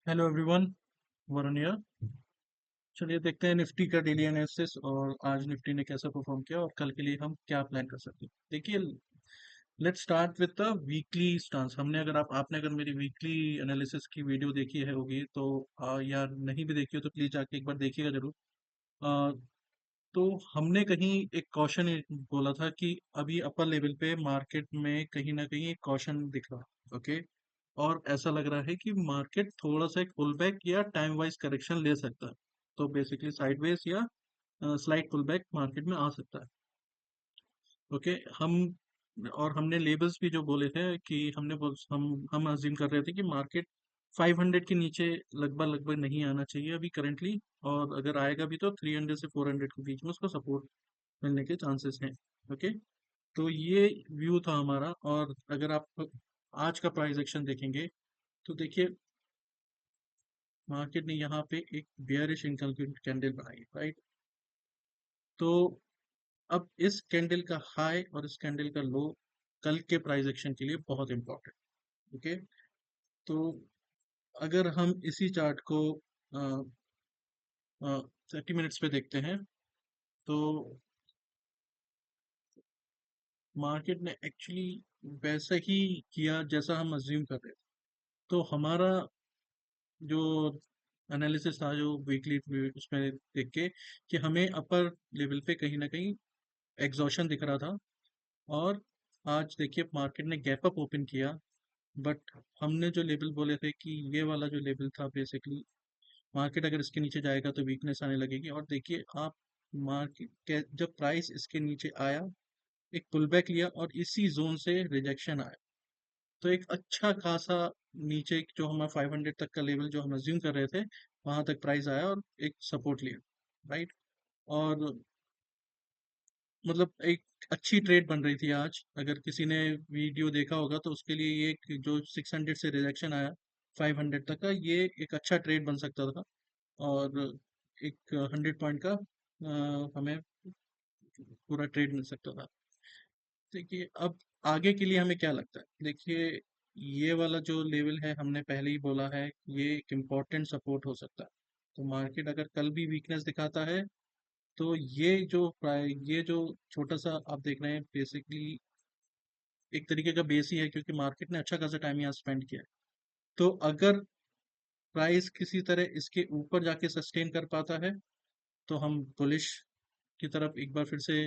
Hello everyone, Varun here. चलिए देखते हैं निफ्टी का डेली एनालिसिस और आज निफ्टी ने कैसा परफॉर्म किया और कल के लिए हम क्या प्लान कर सकते हैं। देखिए, let's start with the weekly stance. हमने अगर आपने अगर मेरी वीकली एनालिसिस की वीडियो देखी है होगी तो या नहीं भी देखी हो तो प्लीज जाके एक बार देखिएगा जरूर। अ, तो हमने कहीं एक कॉशन बोला था कि अभी अपर लेवल पे मार्केट में कहीं ना कहीं एक कॉशन दिख रहा। ओके, और ऐसा लग रहा है कि मार्केट थोड़ा सा एक पुल बैक या टाइम वाइज करेक्शन ले सकता है। तो बेसिकली साइडवेज या स्लाइड पुल बैक मार्केट में आ सकता है। ओके, हम और हमने लेबल्स भी जो बोले थे कि हम अज्यूम कर रहे थे कि मार्केट 500 के नीचे लगभग लगभग नहीं आना चाहिए अभी करंटली। और अगर आएगा भी तो 300 से 400 के बीच में उसको सपोर्ट मिलने के चांसेस हैं। ओके, तो ये व्यू था हमारा। और अगर आप आज का प्राइस एक्शन देखेंगे तो देखिए, मार्केट ने यहाँ पे एक बियरिश कैंडल बनाई, राइट। तो अब इस कैंडल का हाई और इस कैंडल का लो कल के प्राइस एक्शन के लिए बहुत इंपॉर्टेंट। ओके, तो अगर हम इसी चार्ट को 30 मिनट्स पे देखते हैं तो मार्केट ने एक्चुअली वैसा ही किया जैसा हम अज्यूम कर रहे थे। तो हमारा जो एनालिसिस था, जो वीकली उसमें देख के कि हमें अपर लेवल पे कहीं ना कहीं एग्जॉशन दिख रहा था। और आज देखिए मार्केट ने गैप अप ओपन किया। बट हमने जो लेवल बोले थे कि ये वाला जो लेवल था, बेसिकली मार्केट अगर इसके नीचे जाएगा तो वीकनेस आने लगेगी। और देखिए आप, मार्केट जब प्राइस इसके नीचे आया, एक पुल बैक लिया और इसी जोन से रिजेक्शन आया। तो एक अच्छा खासा नीचे जो हमारा 500 तक का लेवल जो हम अज्यूम कर रहे थे, वहां तक प्राइस आया और एक सपोर्ट लिया, राइट। और मतलब एक अच्छी ट्रेड बन रही थी आज। अगर किसी ने वीडियो देखा होगा तो उसके लिए ये जो 600 से रिजेक्शन आया 500 तक का, ये एक अच्छा ट्रेड बन सकता था। और एक 100 पॉइंट का हमें पूरा ट्रेड मिल सकता था। देखिए अब आगे के लिए हमें क्या लगता है। देखिए, ये वाला जो लेवल है हमने पहले ही बोला है, ये एक इम्पोर्टेंट सपोर्ट हो सकता है। तो मार्केट अगर कल भी वीकनेस दिखाता है तो ये जो छोटा सा आप देख रहे हैं, बेसिकली एक तरीके का बेस ही है, क्योंकि मार्केट ने अच्छा खासा टाइम यहाँ स्पेंड किया है। तो अगर प्राइस किसी तरह इसके ऊपर जाके सस्टेन कर पाता है तो हम बुलिश की तरफ एक बार फिर से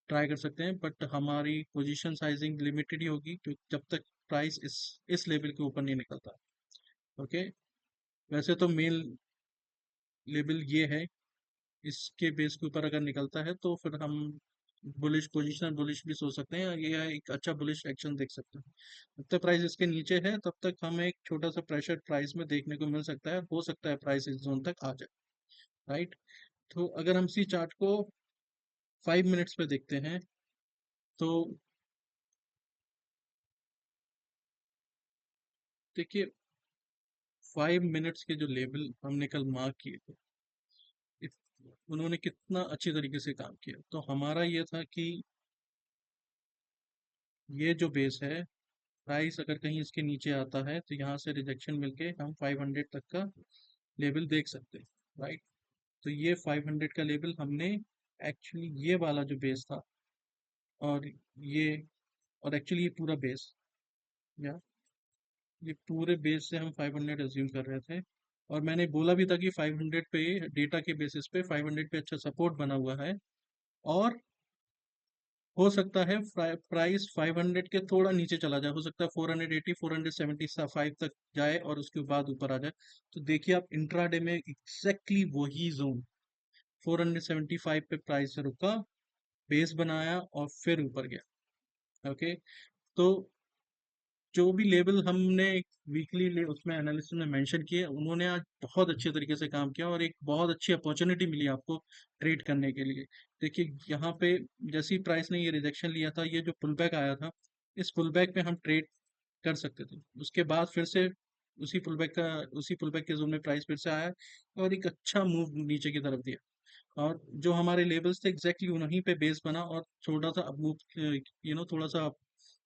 ट्राई कर सकते हैं। बट हमारी पोजीशन साइजिंग लिमिटेड ही होगी, क्योंकि जब तक प्राइस इस लेवल के ऊपर नहीं निकलता। ओके, वैसे तो मेन लेवल ये है, इसके बेस के ऊपर अगर निकलता है तो फिर हम बुलिश पोजीशन बुलिश भी सोच सकते हैं, ये एक अच्छा बुलिश एक्शन देख सकते हैं। जब तक प्राइस इसके नीचे है तब तक हमें एक छोटा सा प्रेशर प्राइस में देखने को मिल सकता है। हो सकता है प्राइस इस जोन तक आ जाए, राइट। तो अगर हम इसी चार्ट को 5 मिनट्स पे देखते हैं तो देखिए, 5 मिनट्स के जो लेवल हमने कल मार्क किए थे, उन्होंने कितना अच्छी तरीके से काम किया। तो हमारा ये था कि ये जो बेस है, प्राइस अगर कहीं इसके नीचे आता है तो यहाँ से रिजेक्शन मिलके हम 500 तक का लेवल देख सकते हैं, राइट। तो ये 500 का लेवल हमने एक्चुअली ये वाला जो बेस था, और ये और एक्चुअली ये पूरा बेस, या ये पूरे बेस से हम 500 अज्यूम कर रहे थे। और मैंने बोला भी था कि 500 पे, डेटा के बेसिस पे 500 पे अच्छा सपोर्ट बना हुआ है। और हो सकता है प्राइस 500 के थोड़ा नीचे चला जाए, हो सकता है 480 475 तक जाए और उसके बाद ऊपर आ जाए। तो देखिए आप, इंट्राडे में एग्जैक्टली वही जोन 475 पे प्राइस रुका, बेस बनाया और फिर ऊपर गया। ओके, तो जो भी लेवल हमने वीकली उसमें एनालिसिस में मेंशन किए, उन्होंने आज बहुत अच्छे तरीके से काम किया और एक बहुत अच्छी अपॉर्चुनिटी मिली आपको ट्रेड करने के लिए। देखिए यहाँ पे जैसे ही प्राइस ने ये रिजेक्शन लिया था, ये जो पुल बैक आया था, इस पुल बैक पे हम ट्रेड कर सकते थे। उसके बाद फिर से उसी पुल बैक के जोन में प्राइस फिर से आया और एक अच्छा मूव नीचे की तरफ दिया। और जो हमारे लेवल्स थे एग्जैक्टली उन्हीं पे बेस बना और छोटा सा अब मूव, थोड़ा सा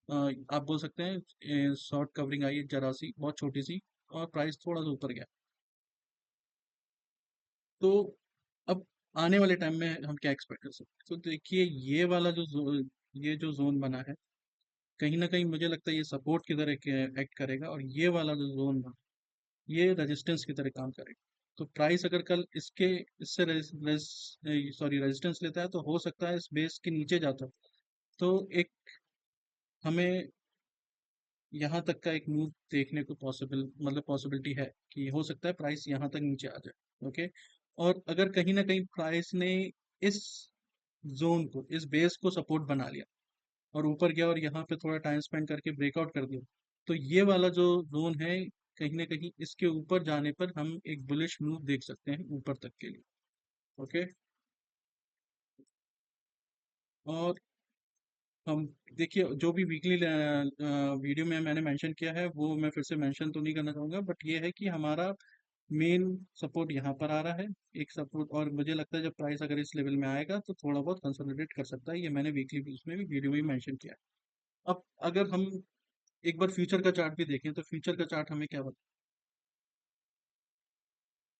अ, आप बोल सकते हैं शॉर्ट कवरिंग आई जरा सी, बहुत छोटी सी। और प्राइस थोड़ा सा ऊपर गया। तो अब आने वाले टाइम में हम क्या एक्सपेक्ट कर सकते हैं? तो देखिए ये वाला ये जो जोन बना है, कहीं ना कहीं मुझे लगता है ये सपोर्ट की तरह एक्ट करेगा, और ये वाला जो जोन बना ये रेजिस्टेंस की तरह काम करेगा। तो प्राइस अगर कल इससे रेजिस्टेंस लेता है, तो हो सकता है इस बेस के नीचे जाता है। तो एक हमें यहाँ तक का एक मूव देखने को मतलब पॉसिबिलिटी है कि हो सकता है प्राइस यहाँ तक नीचे आ जाए। ओके। और अगर कहीं ना कहीं प्राइस ने इस जोन को, इस बेस को सपोर्ट बना लिया और ऊपर गया और यहाँ पे थोड़ा टाइम स्पेंड करके ब्रेकआउट कर दिया, तो ये वाला जो जोन है, कहीं ना कहीं इसके ऊपर जाने पर हम एक बुलिश मूव देख सकते हैं ऊपर तक के लिए। ओके। और हम देखिए जो भी वीकली वीडियो में मैंने मेंशन किया है वो मैं फिर से मेंशन तो नहीं करना चाहूँगा, बट ये है कि हमारा मेन सपोर्ट यहाँ पर आ रहा है, एक सपोर्ट। और मुझे लगता है जब प्राइस अगर इस लेवल में आएगा तो थोड़ा बहुत कंसोलिडेट कर सकता है, ये मैंने वीकली उसमें भी वीडियो में भी मेंशन किया है। अब अगर हम एक बार फ्यूचर का चार्ट भी देखें, तो फ्यूचर का चार्ट हमें क्या बताता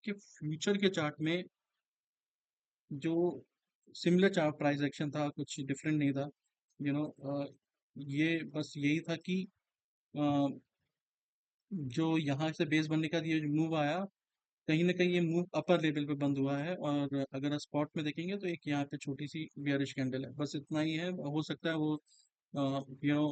है कि फ्यूचर के चार्ट में जो सिमिलर चार्ट प्राइस एक्शन था, कुछ डिफरेंट नहीं था। यू नो ये बस यही था कि अ, जो यहाँ से बेस बनने का ये जो मूव आया, कहीं ना कहीं ये मूव अपर लेवल पे बंद हुआ है। और अगर स्पॉट में देखेंगे तो एक यहाँ पे छोटी सी बियरिश कैंडल है, बस इतना ही है। हो सकता है वो यू नो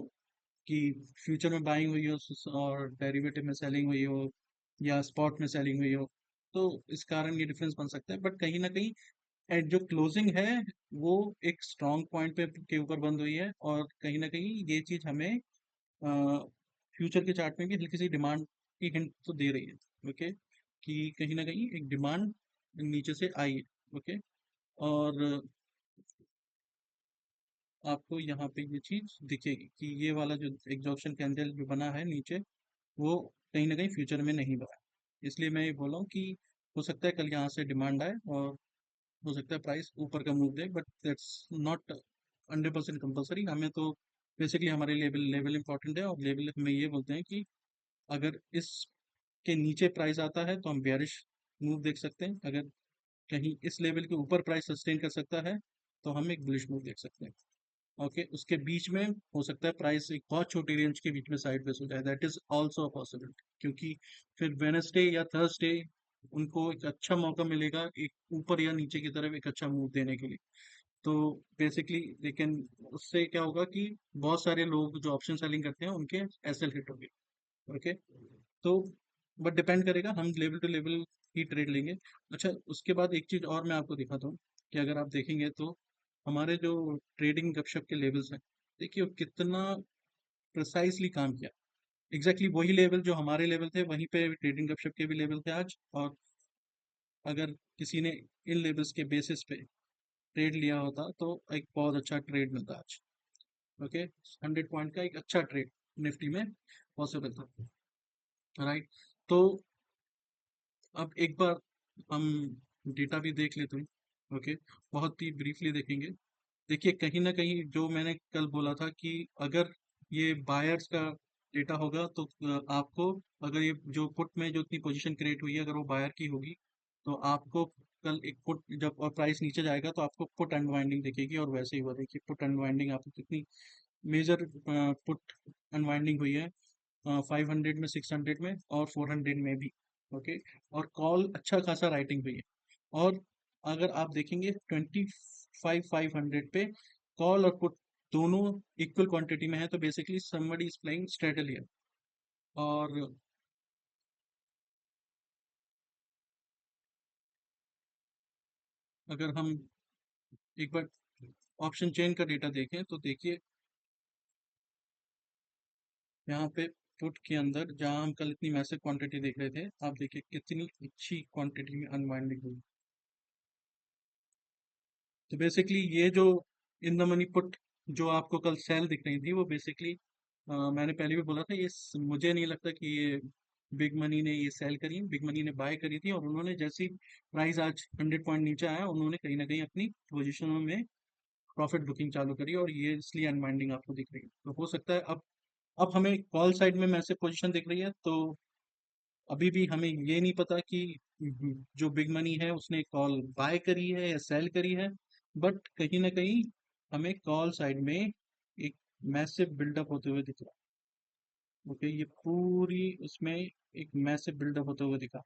कि फ्यूचर में बाइंग हुई हो और डेरिवेटिव में सेलिंग हुई हो, या स्पॉट में सेलिंग हुई हो, तो इस कारण ये डिफरेंस बन सकता है। बट कहीं ना कहीं जो क्लोजिंग है वो एक स्ट्रॉन्ग पॉइंट पे के ऊपर बंद हुई है, और कहीं ना कहीं ये चीज हमें फ्यूचर के चार्ट में भी हल्की सी डिमांड की हिंट तो दे रही है। ओके। कि कहीं ना कहीं एक डिमांड नीचे से आई है। ओके। और आपको यहाँ पे ये चीज दिखेगी कि ये वाला जो एग्जॉक्शन कैंडल जो बना है नीचे, वो कहीं ना कहीं फ्यूचर में नहीं बना है। इसलिए मैं ये बोल रहा हूँ कि हो सकता है कल यहाँ से डिमांड आए और हो सकता है प्राइस ऊपर का move they, but that's not 100% compulsory. हमें तो बेसिकली हमारे लेवल लेवल इंपॉर्टेंट है, और लेवल हमें ये बोलते हैं कि अगर इसके नीचे प्राइस आता है तो हम बेयरिश मूव देख सकते हैं, अगर कहीं इस लेवल के ऊपर प्राइस सस्टेन कर सकता है तो हम एक बुलिश मूव देख सकते हैं। ओके। उसके बीच में हो सकता है प्राइस एक बहुत छोटी रेंज के बीच में साइड वेज हो जाए, that is also a possibility, क्योंकि फिर वेनसडे या थर्सडे उनको एक अच्छा मौका मिलेगा एक ऊपर या नीचे की तरफ एक अच्छा मूव देने के लिए। तो बेसिकली लेकिन उससे क्या होगा कि बहुत सारे लोग जो ऑप्शन सेलिंग करते हैं उनके एसएल हिट होंगे। ओके। तो बट डिपेंड करेगा, हम लेवल टू लेवल ही ट्रेड लेंगे। अच्छा, उसके बाद एक चीज और मैं आपको दिखाता हूँ कि अगर आप देखेंगे तो हमारे जो ट्रेडिंग गपशप के लेवल्स हैं, देखिए वो कितना प्रिसाइसली काम किया। एग्जैक्टली वही लेवल जो हमारे लेवल थे, वहीं पे ट्रेडिंग गपशप के भी लेवल थे आज। और अगर किसी ने इन लेवल्स के बेसिस पे ट्रेड लिया होता तो एक बहुत अच्छा ट्रेड मिलता आज। ओके। 100 पॉइंट का एक अच्छा ट्रेड निफ्टी में पॉसिबल था। राइट। तो अब एक बार हम डेटा भी देख लेते हैं। ओके। बहुत ही ब्रीफली देखेंगे। देखिए कहीं ना कहीं जो मैंने कल बोला था कि अगर ये बायर्स का डेटा होगा तो आपको, अगर ये जो पुट में जो इतनी पोजीशन क्रिएट हुई है अगर वो बायर की होगी, तो आपको कल एक पुट जब और प्राइस नीचे जाएगा तो आपको पुट अनवाइंडिंग दिखेगी। और वैसे ही हुआ, देखिए पुट अनवाइंडिंग आपको कितनी मेजर पुट अनवाइंडिंग हुई है, 500 में, 600 में और 400 में भी। ओके। और कॉल अच्छा खासा राइटिंग हुई है। और अगर आप देखेंगे 25 500 पे कॉल और पुट दोनों इक्वल क्वांटिटी में है, तो basically somebody is playing straightly है। और अगर हम एक बार ऑप्शन चेन का डेटा देखें तो देखिए यहाँ पे पुट के अंदर जहाँ हम कल इतनी मैसिव क्वांटिटी देख रहे थे, आप देखिए कितनी अच्छी क्वांटिटी में अनवाइंडिंग हुई। तो बेसिकली ये जो इन द मनी पुट जो आपको कल सेल दिख रही थी, वो बेसिकली मैंने पहले भी बोला था, मुझे नहीं लगता कि ये बिग मनी ने ये सेल करी, बिग मनी ने बाय करी थी। और उन्होंने जैसी प्राइस आज 100 पॉइंट नीचे आया, उन्होंने कहीं ना कहीं अपनी पोजिशनों में प्रॉफिट बुकिंग चालू करी, और ये इसलिए अनवाइंडिंग आपको दिख रही है। तो हो सकता है अब हमें कॉल साइड में मैसेज पोजीशन दिख रही है, तो अभी भी हमें ये नहीं पता कि जो बिग मनी है उसने कॉल बाय करी है या सेल करी है, बट कहीं ना कहीं हमें कॉल साइड में एक मैसिव बिल्डअप होते हुए दिख रहा है। ओके, ये पूरी उसमें एक मैसिव बिल्डअप होते हुए दिखा।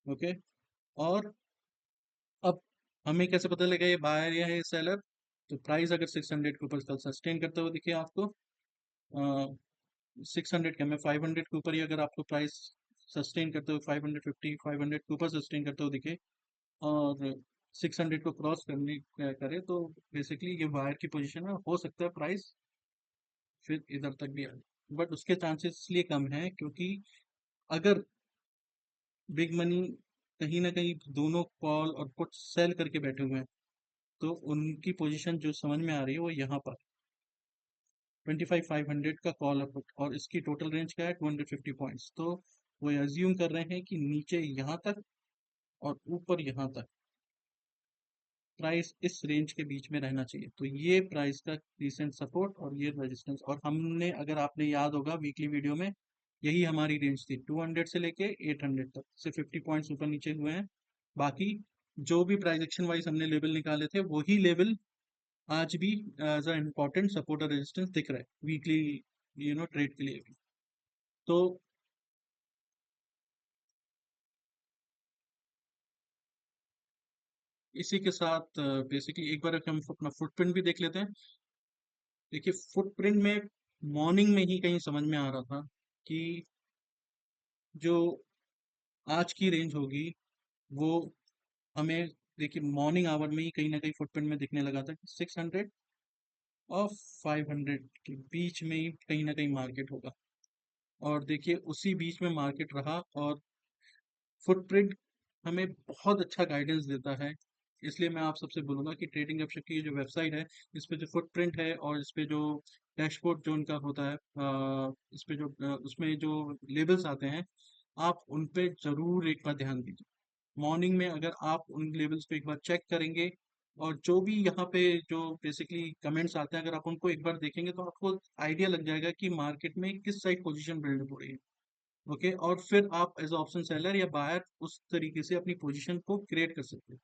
ओके, और अब हमें कैसे पता लगा ये बायर या है सेलर? तो प्राइस अगर 600 के ऊपर कल सस्टेन करते हुए दिखे आपको, 600 के, मैं 500 के ऊपर ही अगर आपको प्राइस सस्टेन करते हुए 550 500 के ऊपर सस्टेन करते हुए दिखे और 600 को क्रॉस करने करे, तो बेसिकली ये बायर की पोजीशन है, हो सकता है प्राइस फिर इधर तक भी आ जाए, बट उसके चांसेस इसलिए कम है क्योंकि अगर बिग मनी कहीं ना कहीं दोनों कॉल और पुट सेल करके बैठे हुए हैं, तो उनकी पोजीशन जो समझ में आ रही है वो यहाँ पर 25,500 का कॉल और पुट, और इसकी टोटल रेंज क्या है 250 पॉइंट्स। तो वो अज्यूम कर रहे हैं कि नीचे यहाँ तक और ऊपर यहाँ तक प्राइस इस रेंज के बीच में रहना चाहिए। तो ये प्राइस का रिसेंट सपोर्ट और ये रेजिस्टेंस, और हमने, अगर आपने याद होगा वीकली वीडियो में, यही हमारी रेंज थी 200 से लेके 800 तक, सिर्फ 50 पॉइंट्स ऊपर नीचे हुए हैं। बाकी जो भी प्राइस एक्शन वाइज हमने लेवल निकाले थे वही लेवल आज भी एज अ इम्पोर्टेंट सपोर्ट और रेजिस्टेंस दिख रहा है वीकली ट्रेड के लिए भी। तो इसी के साथ बेसिकली एक बार हम अपना फुटप्रिंट भी देख लेते हैं। देखिए, फुटप्रिंट में मॉर्निंग में ही कहीं समझ में आ रहा था कि जो आज की रेंज होगी वो हमें, देखिए मॉर्निंग आवर में ही कहीं ना कहीं फुटप्रिंट में दिखने लगा था कि 600 और 500 के बीच में ही कहीं ना कहीं मार्केट होगा। और देखिए उसी बीच में मार्केट रहा, और फुटप्रिंट हमें बहुत अच्छा गाइडेंस देता है। इसलिए मैं आप सबसे बोलूंगा कि ट्रेडिंग एब्स्ट्रैक्ट की जो वेबसाइट है, इस पे जो फुटप्रिंट है और इस पे जो डैशबोर्ड जो उनका होता है, इस पे जो उसमें जो लेबल्स आते हैं, आप उन पे जरूर एक बार ध्यान दीजिए। मॉर्निंग में अगर आप उन लेवल्स को एक बार चेक करेंगे और जो भी यहाँ पे जो बेसिकली कमेंट्स आते हैं, अगर आप उनको एक बार देखेंगे तो आपको आइडिया लग जाएगा कि मार्केट में किस साइड पोजीशन बिल्ड हो रही है। ओके, और फिर आप एज ऑप्शन सेलर या बायर उस तरीके से अपनी पोजीशन को क्रिएट कर सकते हो।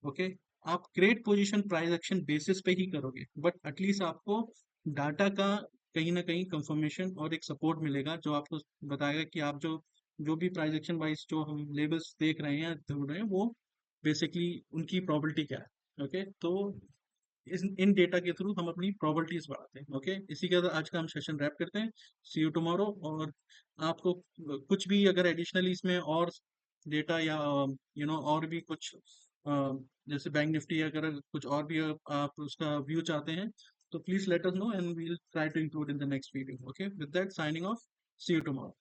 ओके, आप create position price action basis पे ही करोगे, बट एटलीस्ट आपको डाटा का कहीं ना कहीं कंफर्मेशन और एक सपोर्ट मिलेगा जो आपको बताएगा कि आप जो जो भी प्राइस एक्शन वाइज जो हम लेबल्स देख रहे हैं या ढूंढ रहे हैं, वो बेसिकली उनकी प्रोबेबिलिटी क्या है। ओके, तो इन डेटा के थ्रू हम अपनी प्रोबेबिलिटीज बढ़ाते हैं। ओके, इसी के साथ आज का हम सेशन रैप करते हैं। सी यू टुमारो। और आपको कुछ भी अगर एडिशनली इसमें और डेटा या और भी कुछ जैसे बैंक निफ्टी, अगर कुछ और भी आप उसका व्यू चाहते हैं, तो please let us know and we will try to include in the next video. Okay, with that signing off. See you tomorrow.